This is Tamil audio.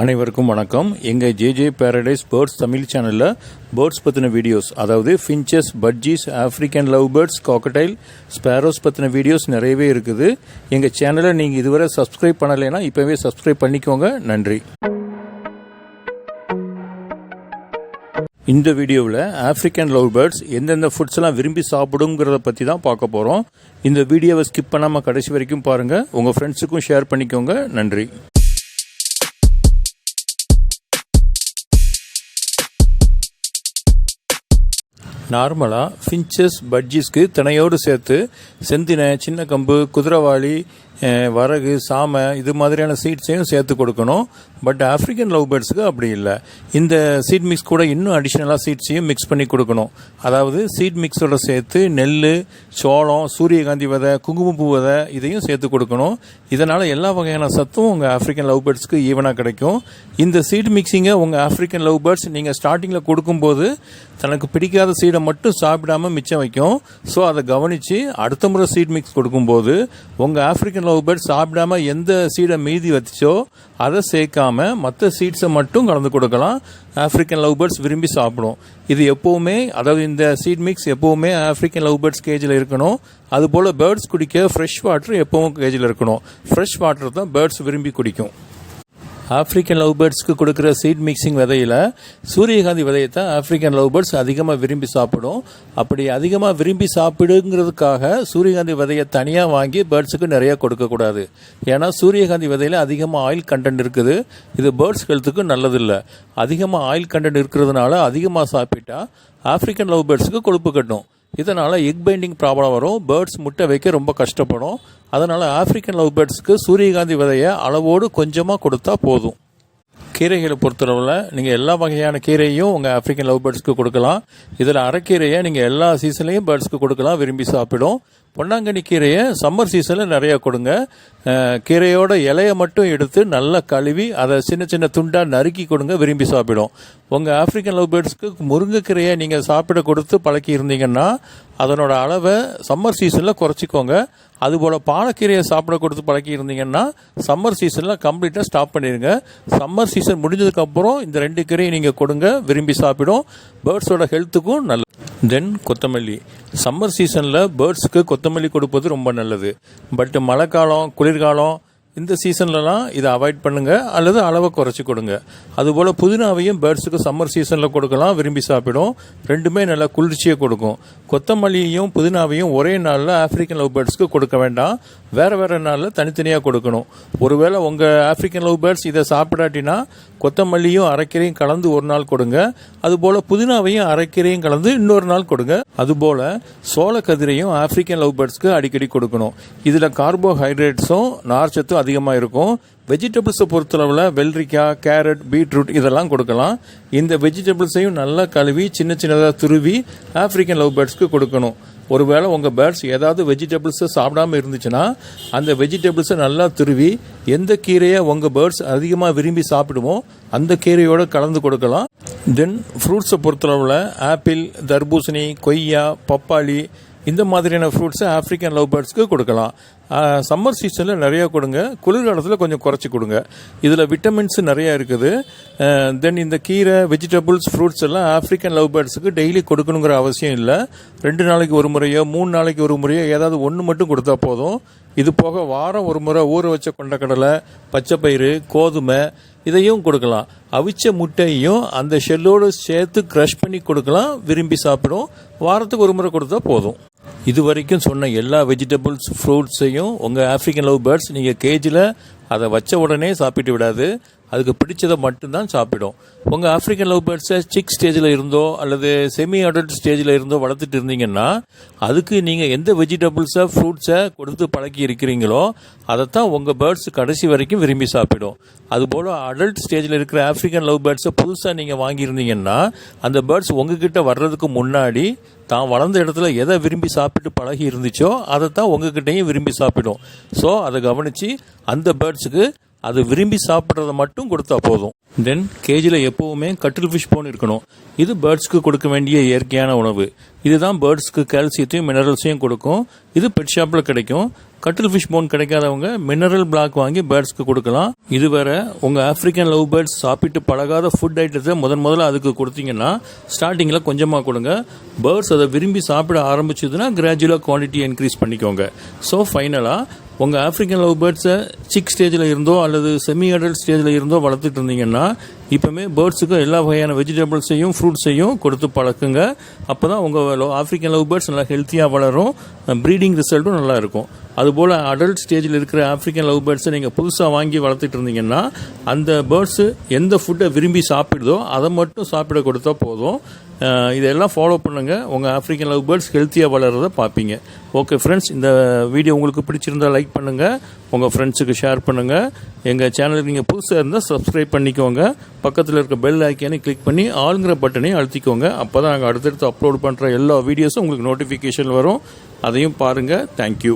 அனைவருக்கும் வணக்கம். எங்கள் ஜேஜே பேரடைஸ் பேர்ட்ஸ் தமிழ் சேனலில் பேர்ட்ஸ் பற்றின வீடியோஸ், அதாவது finches, budgies, African love birds, cockatiel, sparrows பற்றின வீடியோஸ் நிறையவே இருக்குது. எங்கள் சேனலை நீங்கள் இதுவரை சப்ஸ்கிரைப் பண்ணலைன்னா இப்போவே சப்ஸ்கிரைப் பண்ணிக்கோங்க. நன்றி. இந்த வீடியோவில் ஆஃப்ரிக்கன் லவ் பேர்ட்ஸ் எந்தெந்த ஃபுட்ஸ்லாம் விரும்பி சாப்பிடுங்கிறத பற்றி தான் பார்க்க போகிறோம். இந்த வீடியோவை ஸ்கிப் பண்ணாமல் கடைசி வரைக்கும் பாருங்கள். உங்கள் ஃப்ரெண்ட்ஸுக்கும் ஷேர் பண்ணிக்கோங்க. நன்றி. நார்மலாக ஃபின்ச்சஸ், பட்ஜீஸ்க்கு தினையோடு சேர்த்து செந்தினை, சின்ன கம்பு, குதிரைவாளி, வரகு, சாமை இது மாதிரியான சீட்ஸையும் சேர்த்து கொடுக்கணும். பட் ஆஃப்ரிக்கன் லவ் பேர்ட்ஸுக்கு அப்படி இல்லை. இந்த சீட் மிக்ஸ் கூட இன்னும் அடிஷ்னலாக சீட்ஸையும் மிக்ஸ் பண்ணி கொடுக்கணும். அதாவது சீட் மிக்ஸோட சேர்த்து நெல், சோளம், சூரியகாந்தி விதை, குங்குமப்பூ விதை இதையும் சேர்த்து கொடுக்கணும். இதனால் எல்லா வகையான சத்தும் உங்கள் ஆஃப்ரிக்கன் லவ் பேர்ட்ஸ்க்கு ஈவனாக கிடைக்கும். இந்த சீட் மிக்ஸிங்கை உங்கள் ஆஃப்ரிக்கன் லவ் பேர்ட்ஸ் நீங்கள் ஸ்டார்டிங்கில் கொடுக்கும்போது தனக்கு பிடிக்காத சீடை மட்டும் சாப்பிடாமல் மிச்சம் வைக்கும். ஸோ அதை கவனித்து அடுத்த முறை சீட் மிக்ஸ் கொடுக்கும்போது உங்கள் ஆஃப்ரிக்கன் லவ் பேர்ட்ஸ் சாப்பிடாம எந்த சீடை மீதி வச்சோ அதை சேர்க்காம மற்ற சீட்ஸை மட்டும் கலந்து கொடுக்கலாம். ஆஃப்ரிக்கன் லவ் பேர்ட்ஸ் விரும்பி சாப்பிடும். இது எப்போவுமே, அதாவது இந்த சீட் மிக்ஸ் எப்போவுமே ஆஃப்ரிக்கன் லவ் பேர்ட்ஸ் கேஜில் இருக்கணும். அதுபோல் பேர்ட்ஸ் குடிக்க ஃப்ரெஷ் வாட்டர் எப்பவும் கேஜில் இருக்கணும். ஃப்ரெஷ் வாட்டர் தான் பேர்ட்ஸ் விரும்பி குடிக்கும். ஆஃப்ரிக்கன் லவ் பேர்ட்ஸ்க்கு கொடுக்குற சீட் மிக்சிங் விதையில் சூரியகாந்தி விதையை தான் ஆஃப்ரிக்கன் லவ் பேர்ட்ஸ் அதிகமாக விரும்பி சாப்பிடும். அப்படி அதிகமாக விரும்பி சாப்பிடுங்கிறதுக்காக சூரியகாந்தி விதையை தனியாக வாங்கி பேர்ட்ஸுக்கு நிறையா கொடுக்கக்கூடாது. ஏன்னா சூரியகாந்தி விதையில் அதிகமாக ஆயில் கண்டென்ட் இருக்குது. இது பேர்ட்ஸ் ஹெல்த்துக்கு நல்லதில்லை. அதிகமாக ஆயில் கண்டென்ட் இருக்கிறதுனால அதிகமாக சாப்பிட்டா ஆஃப்ரிக்கன் லவ் பேர்ட்ஸுக்கு கொழுப்பு கட்டும். இதனால் எக் பைண்டிங் ப்ராப்ளம் வரும். பேர்ட்ஸ் முட்டை வைக்க ரொம்ப கஷ்டப்படும். அதனால் ஆஃப்ரிக்கன் லவ் பேர்ட்ஸுக்கு சூரியகாந்தி விதையை அளவோடு கொஞ்சமாக கொடுத்தா போதும். கீரைகளை பொறுத்தளவில் நீங்கள் எல்லா வகையான கீரையும் உங்கள் ஆஃப்ரிக்கன் லவ் பேர்ட்ஸ்க்கு கொடுக்கலாம். இதில் அரைக்கீரையை நீங்கள் எல்லா சீசன்லேயும் பேர்ட்ஸ்க்கு கொடுக்கலாம், விரும்பி சாப்பிடும். பொன்னாங்கண்ணி கீரையை சம்மர் சீசனில் நிறையா கொடுங்க. கீரையோட இலையை மட்டும் எடுத்து நல்லா கழுவி அதை சின்ன சின்ன துண்டாக நறுக்கி கொடுங்க, விரும்பி சாப்பிடும். உங்கள் ஆஃப்ரிக்கன் லவ் பேர்ட்ஸ்க்கு முருங்கைக்கீரையை நீங்கள் சாப்பிட கொடுத்து பழக்கி இருந்தீங்கன்னா அதனோட அளவை சம்மர் சீசனில் குறைச்சிக்கோங்க. அதுபோல் பாலக்கீரையை சாப்பிட கொடுத்து பழக்கி இருந்தீங்கன்னா சம்மர் சீசனில் கம்ப்ளீட்டாக ஸ்டாப் பண்ணிடுங்க. சம்மர் சீசன் முடிஞ்சதுக்கப்புறம் இந்த 2 கீரையை நீங்கள் கொடுங்க, விரும்பி சாப்பிடும். பேர்ட்ஸோட ஹெல்த்துக்கும் நல்லது. தென் கொத்தமல்லி. சம்மர் சீசனில் பேர்ட்ஸுக்கு கொத்தமல்லி கொடுப்பது ரொம்ப நல்லது. பட் மழை காலம், குளிர்காலம் இந்த சீசன்லலாம் இதை அவாய்ட் பண்ணுங்கள் அல்லது அளவை குறைச்சி கொடுங்க. அதுபோல் புதினாவையும் பேர்ட்ஸுக்கு சம்மர் சீசனில் கொடுக்கலாம், விரும்பி சாப்பிடும். ரெண்டுமே நல்லா குளிர்ச்சியை கொடுக்கும். கொத்தமல்லியையும் புதினாவையும் ஒரே நாளில் ஆஃப்ரிக்கன் லவ் பேர்ட்ஸ்க்கு கொடுக்க வேண்டாம். வேறு நாளில் தனித்தனியாக கொடுக்கணும். ஒருவேளை உங்கள் ஆஃப்ரிக்கன் லவ் பேர்ட்ஸ் இதை சாப்பிடாட்டினா கொத்தமல்லியும் அரைக்கீரையும் கலந்து ஒரு நாள் கொடுங்க. அதுபோல் புதினாவையும் அரைக்கீரையும் கலந்து இன்னொரு நாள் கொடுங்க. அதுபோல் சோளக்கதிரையும் ஆஃப்ரிக்கன் லவ் பேர்ட்ஸ்க்கு அடிக்கடி கொடுக்கணும். இதில் கார்போஹைட்ரேட்ஸும் நார்ச்சத்தும் அதிகமாக இருக்கும். வெஜிடபிள்ஸை பொறுத்தளவில் வெள்ளரிக்காய், கேரட், பீட்ரூட் இதெல்லாம் கொடுக்கலாம். இந்த வெஜிடபிள்ஸையும் நல்லா கழுவி சின்ன சின்னதாக துருவி ஆஃப்ரிக்கன் லவ் பேர்ட்ஸ்க்கு கொடுக்கணும். ஒருவேளை உங்கள் பேர்ட்ஸ் ஏதாவது வெஜிடபிள்ஸை சாப்பிடாமல் இருந்துச்சுன்னா அந்த வெஜிடபிள்ஸை நல்லா துருவி எந்த கீரையை உங்கள் பேர்ட்ஸ் அதிகமாக விரும்பி சாப்பிடுமோ அந்த கீரையோடு கலந்து கொடுக்கலாம். தென் ஃப்ரூட்ஸை பொறுத்தளவில் ஆப்பிள், தர்பூசணி, கொய்யா, பப்பாளி இந்த மாதிரியான ஃப்ரூட்ஸை ஆஃப்ரிக்கன் லவ் பேர்ட்ஸ்க்கு கொடுக்கலாம். சம்மர் சீசனில் நிறையா கொடுங்க, குளிர்காலத்தில் கொஞ்சம் குறைச்சி கொடுங்க. இதில் விட்டமின்ஸ் நிறையா இருக்குது. தென் இந்த கீரை, வெஜிடபிள்ஸ், ஃப்ரூட்ஸ் எல்லாம் ஆஃப்ரிக்கன் லவ் பேர்ட்ஸுக்கு டெய்லி கொடுக்கணுங்கிற அவசியம் இல்லை. 2 நாளைக்கு ஒரு முறையோ 3 நாளைக்கு ஒரு முறையோ ஏதாவது ஒன்று மட்டும் கொடுத்தா போதும். இது போக வாரம் ஒரு முறை ஊற வச்ச கொண்டக்கடலை, பச்சைப்பயிறு, கோதுமை இதையும் கொடுக்கலாம். அவிச்ச முட்டையும் அந்த ஷெல்லோடு சேர்த்து க்ரஷ் பண்ணி கொடுக்கலாம், விரும்பி சாப்பிடும். வாரத்துக்கு ஒரு முறை கொடுத்தா போதும். இது வரைக்கும் சொன்ன எல்லா வெஜிடபிள்ஸ், ஃப்ரூட்ஸையும் உங்கள் ஆஃப்ரிக்கன் லவ் பேர்ட்ஸ் நீங்கள் கேஜில் அதை வச்ச உடனே சாப்பிட்டு விடாது. அதுக்கு பிடிச்சதை மட்டும்தான் சாப்பிடும். உங்கள் ஆஃப்ரிக்கன் லவ் பேர்ட்ஸை சிக் ஸ்டேஜில் இருந்தோ அல்லது செமி அடல்ட் ஸ்டேஜில் இருந்தோ வளர்த்துட்டு இருந்தீங்கன்னா அதுக்கு நீங்கள் எந்த வெஜிடபிள்ஸை, ஃப்ரூட்ஸை கொடுத்து பழக்கி இருக்கிறீங்களோ அதைத்தான் உங்கள் பேர்ட்ஸ் கடைசி வரைக்கும் விரும்பி சாப்பிடும். அதுபோல் அடல்ட் ஸ்டேஜில் இருக்கிற ஆஃப்ரிக்கன் லவ் பேர்ட்ஸை புதுசாக நீங்கள் வாங்கியிருந்தீங்கன்னா அந்த பேர்ட்ஸ் உங்ககிட்ட வர்றதுக்கு முன்னாடி தான் வளர்ந்த இடத்துல எதை விரும்பி சாப்பிட்டு பழகி இருந்துச்சோ அதைத்தான் உங்ககிட்டையும் விரும்பி சாப்பிடும். ஸோ அதை கவனித்து அந்த பேர்ட்ஸுக்கு அது விரும்பி சாப்பிட்றத மட்டும் கொடுத்தா போதும். தென் கேஜில் எப்போவுமே கட்டில் ஃபிஷ் போன் இருக்கணும். இது பேர்ட்ஸ்க்கு கொடுக்க வேண்டிய இயற்கையான உணவு. இதுதான் பேர்ட்ஸ்க்கு கால்சியத்தையும் மினரல்ஸையும் கொடுக்கும். இது பெட் ஷாப்பில் கிடைக்கும். கட்டில் ஃபிஷ் போன் கிடைக்காதவங்க மினரல் பிளாக் வாங்கி பேர்ட்ஸ்க்கு கொடுக்கலாம். இதுவரை உங்கள் ஆப்பிரிக்கன் லவ் பேர்ட்ஸ் சாப்பிட்டு பழகாத ஃபுட் ஐட்டத்தை முதல்ல அதுக்கு கொடுத்தீங்கன்னா ஸ்டார்டிங்கில் கொஞ்சமாக கொடுங்க. பேர்ட்ஸ் அதை விரும்பி சாப்பிட ஆரம்பிச்சதுன்னா கிராஜுவலாக குவான்டிட்டி இன்க்ரீஸ் பண்ணிக்கோங்க. ஸோ ஃபைனலாக உங்கள் ஆப்பிரிக்கன் லவ் பேர்ட்ஸை சிக் ஸ்டேஜில் இருந்தோ அல்லது செமி அடல்ட் ஸ்டேஜில் இருந்தோ வளர்த்துட்டு இருந்தீங்கன்னா இப்போமே பேர்ட்ஸுக்கு எல்லா வகையான வெஜிடபிள்ஸையும் ஃப்ரூட்ஸையும் கொடுத்து பழக்குங்க. அப்போ தான் உங்கள் ஆப்பிரிக்கன் லவ் பேர்ட்ஸ் நல்லா ஹெல்த்தியாக வளரும், ப்ரீடிங் ரிசல்ட்டும் நல்லா இருக்கும். அதுபோல் அடல்ட் ஸ்டேஜில் இருக்கிற ஆப்பிரிக்கன் லவ் பேர்ட்ஸை நீங்கள் புதுசாக வாங்கி வளர்த்துட்டு இருந்தீங்கன்னா அந்த பேர்ட்ஸு எந்த ஃபுட்டை விரும்பி சாப்பிடுதோ அதை மட்டும் சாப்பிட கொடுத்தா போதும். இதெல்லாம் ஃபாலோ பண்ணுங்கள். உங்கள் ஆப்பிரிக்கன் லவ் பேர்ட்ஸ் ஹெல்த்தியாக வளர்கிறத பார்ப்பீங்க. ஓகே ஃப்ரெண்ட்ஸ், இந்த வீடியோ உங்களுக்கு பிடிச்சிருந்தால் லைக் பண்ணுங்கள், உங்கள் ஃப்ரெண்ட்ஸுக்கு ஷேர் பண்ணுங்கள். எங்கள் சேனலுக்கு நீங்கள் புதுசாக இருந்தால் சப்ஸ்கிரைப் பண்ணிக்கோங்க. பக்கத்தில் இருக்க பெல் ஐக்கானை கிளிக் பண்ணி ஆளுங்கிற பட்டனையும் அழுத்திக்கோங்க. அப்போ தான் நாங்கள் அடுத்தடுத்து அப்லோட் பண்ணுற எல்லா வீடியோஸும் உங்களுக்கு நோட்டிஃபிகேஷன் வரும். அதையும் பாருங்கள். தேங்க்யூ.